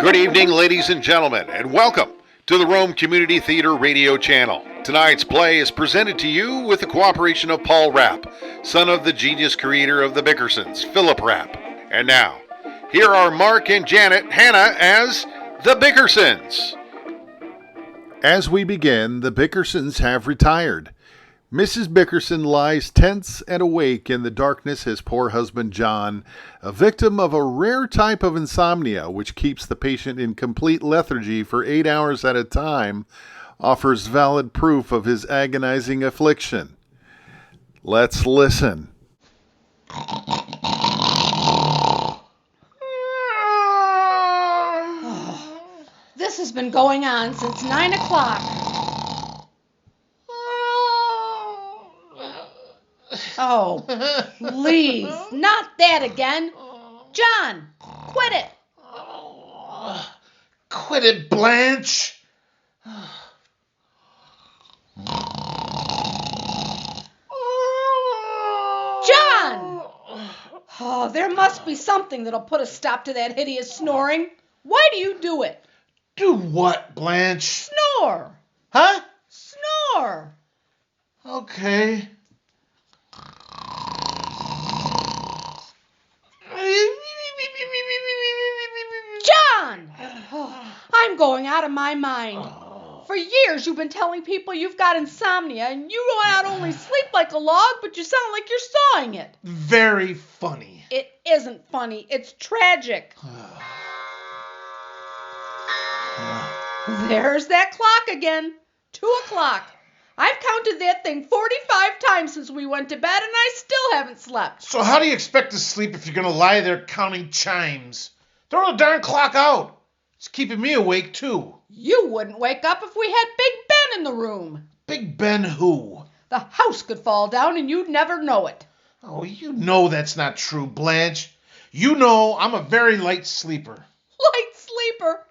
Good evening, ladies and gentlemen, and welcome to the Rome Community Theater radio channel. Tonight's play is presented to you with the cooperation of Paul Rapp, son of the genius creator of the Bickersons, Philip Rapp. And now, here are Mark and Janet Hanna as the Bickersons. As we begin, the Bickersons have retired. Mrs. Bickerson lies tense and awake in the darkness as poor husband John, a victim of a rare type of insomnia which keeps the patient in complete lethargy for 8 hours at a time, offers valid proof of his agonizing affliction. Let's listen. This has been going on since 9 o'clock. Oh, please, not that again. John, quit it. Quit it, Blanche. John! Oh, there must be something that'll put a stop to that hideous snoring. Why do you do it? Do what, Blanche? Snore. Huh? Snore. Okay. John! Oh, I'm going out of my mind. For years you've been telling people you've got insomnia and you not only sleep like a log, but you sound like you're sawing it. Very funny. It isn't funny. It's tragic. There's that clock again. 2 o'clock. I've counted that thing 45 times since we went to bed, and I still haven't slept. So how do you expect to sleep if you're going to lie there counting chimes? Throw the darn clock out. It's keeping me awake, too. You wouldn't wake up if we had Big Ben in the room. Big Ben who? The house could fall down, and you'd never know it. Oh, you know that's not true, Blanche. You know I'm a very light sleeper. Light sleeper?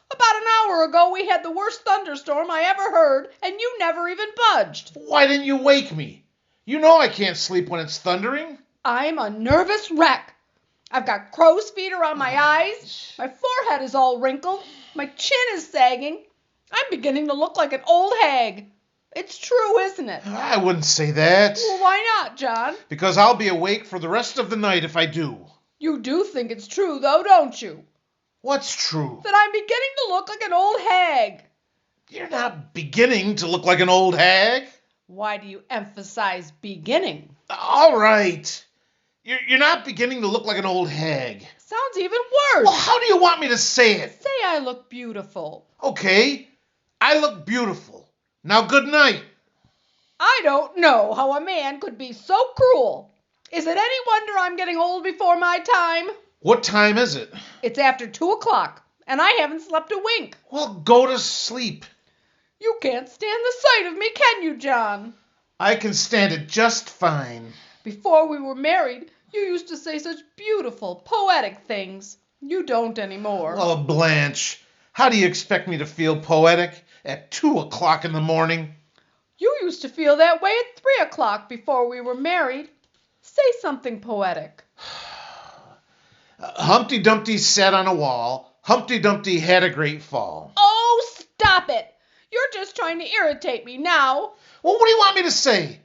About an hour ago, we had the worst thunderstorm I ever heard, and you never even budged. Why didn't you wake me? You know I can't sleep when it's thundering. I'm a nervous wreck. I've got crow's feet around my eyes. My forehead is all wrinkled. My chin is sagging. I'm beginning to look like an old hag. It's true, isn't it? I wouldn't say that. Well, why not, John? Because I'll be awake for the rest of the night if I do. You do think it's true, though, don't you? What's true? That I'm beginning to look like an old hag. You're not beginning to look like an old hag. Why do you emphasize beginning? All right. You're not beginning to look like an old hag. Sounds even worse. Well, how do you want me to say it? Say I look beautiful. Okay, I look beautiful. Now, good night. I don't know how a man could be so cruel. Is it any wonder I'm getting old before my time? What time is it? It's after 2 o'clock, and I haven't slept a wink. Well, go to sleep. You can't stand the sight of me, can you, John? I can stand it just fine. Before we were married, you used to say such beautiful, poetic things. You don't anymore. Oh, Blanche, how do you expect me to feel poetic at 2 o'clock in the morning? You used to feel that way at 3 o'clock before we were married. Say something poetic. Humpty Dumpty sat on a wall. Humpty Dumpty had a great fall. Oh, stop it. You're just trying to irritate me now. Well, what do you want me to say?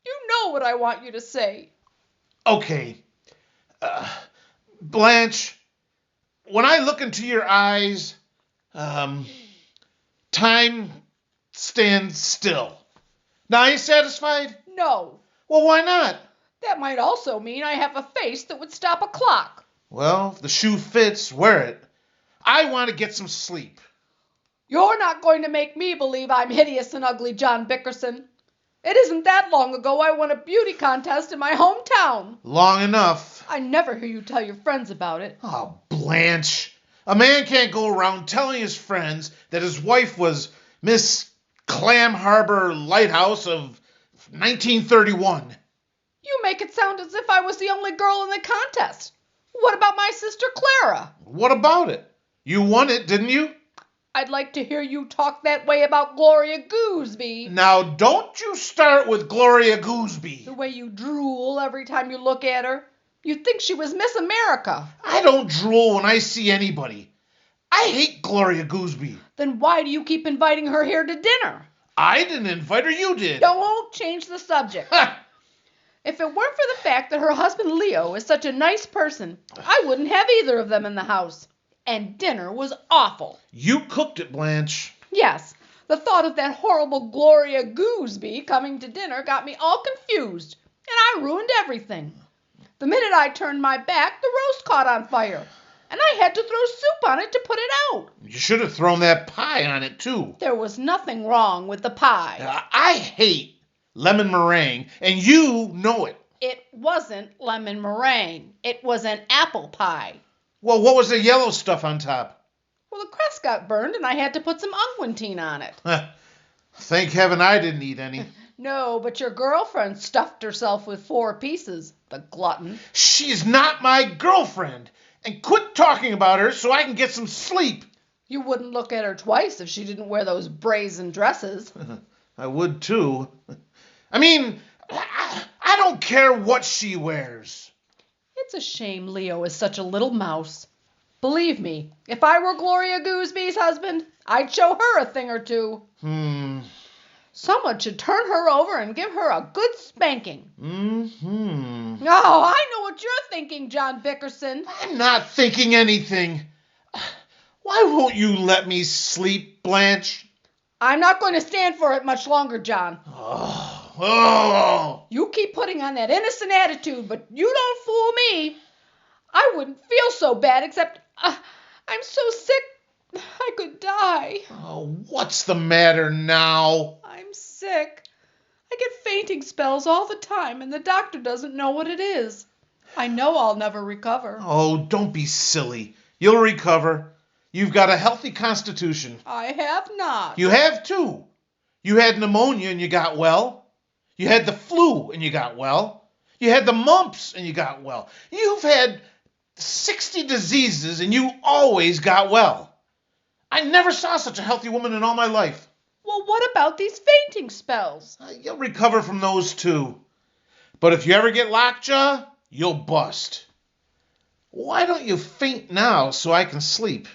You know what I want you to say. Okay. Blanche, when I look into your eyes, time stands still. Now, are you satisfied? No. Well, why not? That might also mean I have a face that would stop a clock. Well, if the shoe fits, wear it. I want to get some sleep. You're not going to make me believe I'm hideous and ugly, John Bickerson. It isn't that long ago I won a beauty contest in my hometown. Long enough. I never hear you tell your friends about it. Oh, Blanche. A man can't go around telling his friends that his wife was Miss Clam Harbor Lighthouse of 1931. You make it sound as if I was the only girl in the contest. What about my sister Clara? What about it? You won it, didn't you? I'd like to hear you talk that way about Gloria Gooseby. Now, don't you start with Gloria Gooseby. The way you drool every time you look at her. You'd think she was Miss America. I don't drool when I see anybody. I hate Gloria Gooseby. Then why do you keep inviting her here to dinner? I didn't invite her, you did. Don't change the subject. If it weren't for the fact that her husband Leo is such a nice person, I wouldn't have either of them in the house. And dinner was awful. You cooked it, Blanche. Yes, the thought of that horrible Gloria Gooseby coming to dinner got me all confused, and I ruined everything. The minute I turned my back, the roast caught on fire, and I had to throw soup on it to put it out. You should have thrown that pie on it, too. There was nothing wrong with the pie. I hate lemon meringue, and you know it. It wasn't lemon meringue. It was an apple pie. Well, what was the yellow stuff on top? Well, the crust got burned, and I had to put some unguentine on it. Thank heaven I didn't eat any. No, but your girlfriend stuffed herself with 4 pieces, the glutton. She's not my girlfriend. And quit talking about her so I can get some sleep. You wouldn't look at her twice if she didn't wear those brazen dresses. I would, too. I mean, I don't care what she wears. It's a shame Leo is such a little mouse. Believe me, if I were Gloria Gooseby's husband, I'd show her a thing or two. Someone should turn her over and give her a good spanking. Oh, I know what you're thinking, John Bickerson. I'm not thinking anything. Why won't you let me sleep, Blanche? I'm not going to stand for it much longer, John. Oh. You keep putting on that innocent attitude, but you don't fool me. I wouldn't feel so bad, except I'm so sick I could die. Oh, what's the matter now? I'm sick. I get fainting spells all the time, and the doctor doesn't know what it is. I know I'll never recover. Oh, don't be silly. You'll recover. You've got a healthy constitution. I have not. You have, too. You had pneumonia and you got well. You had the flu and you got well. You had the mumps and you got well. You've had 60 diseases and you always got well. I never saw such a healthy woman in all my life. Well, what about these fainting spells? You'll recover from those, too. But if you ever get lockjaw, you'll bust. Why don't you faint now so I can sleep?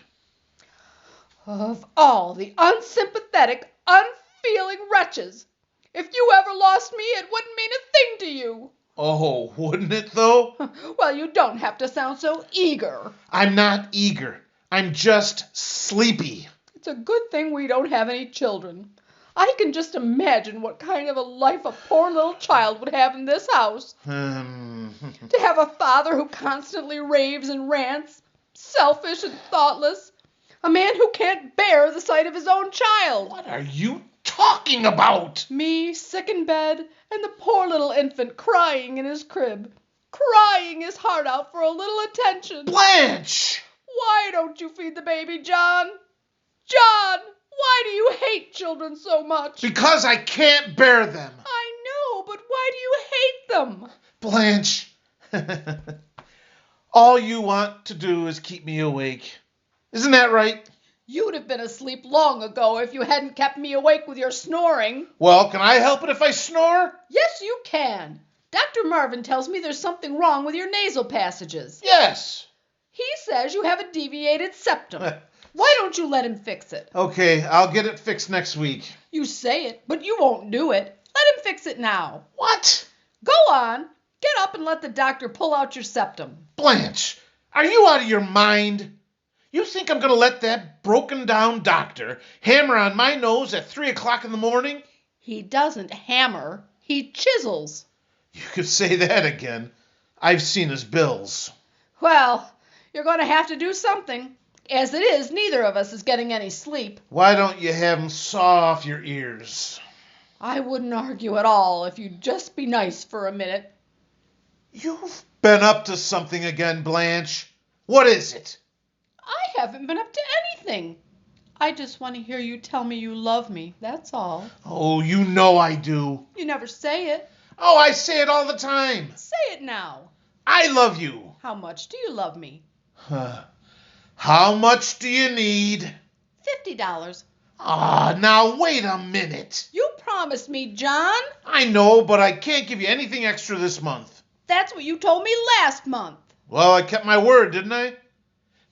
Of all the unsympathetic, unfeeling wretches, if you ever lost me, it wouldn't mean a thing to you. Oh, wouldn't it, though? Well, you don't have to sound so eager. I'm not eager. I'm just sleepy. It's a good thing we don't have any children. I can just imagine what kind of a life a poor little child would have in this house. To have a father who constantly raves and rants, selfish and thoughtless. A man who can't bear the sight of his own child. What are you talking about? Me, sick in bed, and the poor little infant crying in his crib. Crying his heart out for a little attention. Blanche! Why don't you feed the baby, John? John, why do you hate children so much? Because I can't bear them. I know, but why do you hate them? Blanche, all you want to do is keep me awake. Isn't that right? You'd have been asleep long ago if you hadn't kept me awake with your snoring. Well, can I help it if I snore? Yes, you can. Dr. Marvin tells me there's something wrong with your nasal passages. Yes. He says you have a deviated septum. Why don't you let him fix it? Okay, I'll get it fixed next week. You say it, but you won't do it. Let him fix it now. What? Go on. Get up and let the doctor pull out your septum. Blanche, are you out of your mind? You think I'm going to let that broken-down doctor hammer on my nose at 3 o'clock in the morning? He doesn't hammer. He chisels. You could say that again. I've seen his bills. Well, you're going to have to do something. As it is, neither of us is getting any sleep. Why don't you have him saw off your ears? I wouldn't argue at all if you'd just be nice for a minute. You've been up to something again, Blanche. What is it? I haven't been up to anything. I just want to hear you tell me you love me, that's all. Oh, you know I do. You never say it. Oh, I say it all the time. Say it now. I love you. How much do you love me? How much do you need? $50. Now wait a minute. You promised me, John. I know, but I can't give you anything extra this month. That's what you told me last month. Well, I kept my word, didn't I?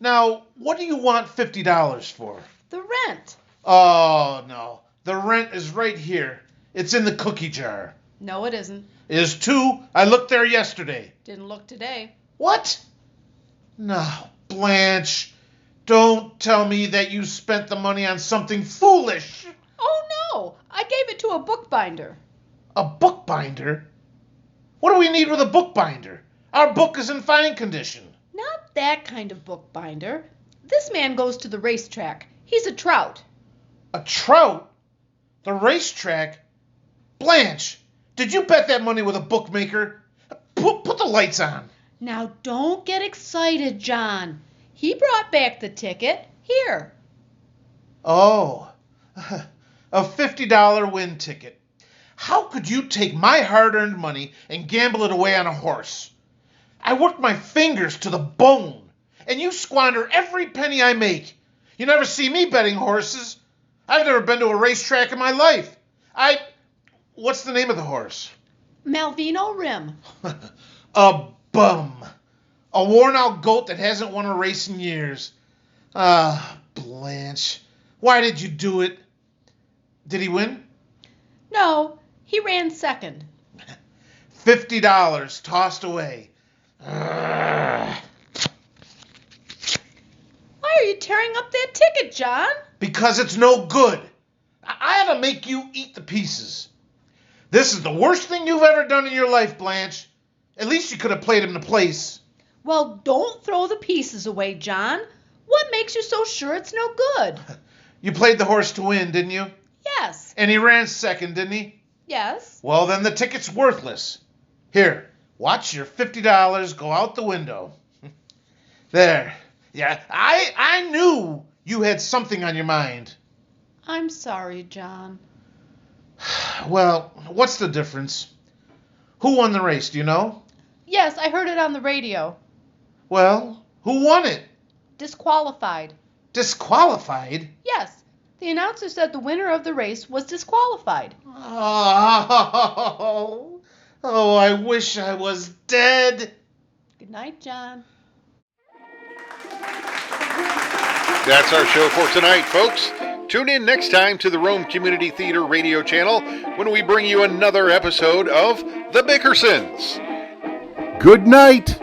Now, what do you want $50 for? The rent. Oh, no. The rent is right here. It's in the cookie jar. No, it isn't. It is too. I looked there yesterday. Didn't look today. What? No, Blanche. Don't tell me that you spent the money on something foolish. Oh, no. I gave it to a bookbinder. A bookbinder? What do we need with a bookbinder? Our book is in fine condition. Not that kind of bookbinder. This man goes to the racetrack. He's a trout. A trout? The racetrack? Blanche, did you bet that money with a bookmaker? Put the lights on. Now, don't get excited, John. He brought back the ticket. Here. Oh, a $50 win ticket. How could you take my hard-earned money and gamble it away on a horse? I work my fingers to the bone, and you squander every penny I make. You never see me betting horses. I've never been to a racetrack in my life. What's the name of the horse? Malvino Rim. A bum. A worn-out goat that hasn't won a race in years. Ah, Blanche. Why did you do it? Did he win? No, he ran second. $50 tossed away. Ugh. Why are you tearing up that ticket, John? Because it's no good. I had to make you eat the pieces. This is the worst thing you've ever done in your life, Blanche. At least you could have played him to place. Well, don't throw the pieces away, John. What makes you so sure it's no good? You played the horse to win, didn't you? Yes. And he ran second, didn't he? Yes. Well, then the ticket's worthless. Here, watch your $50 go out the window. There. Yeah, I knew you had something on your mind. I'm sorry, John. Well, what's the difference? Who won the race, do you know? Yes, I heard it on the radio. Well, who won it? Disqualified. Disqualified? Yes. The announcer said the winner of the race was disqualified. Oh, I wish I was dead. Good night, John. That's our show for tonight, folks. Tune in next time to the Rome Community Theater radio channel when we bring you another episode of The Bickersons. Good night.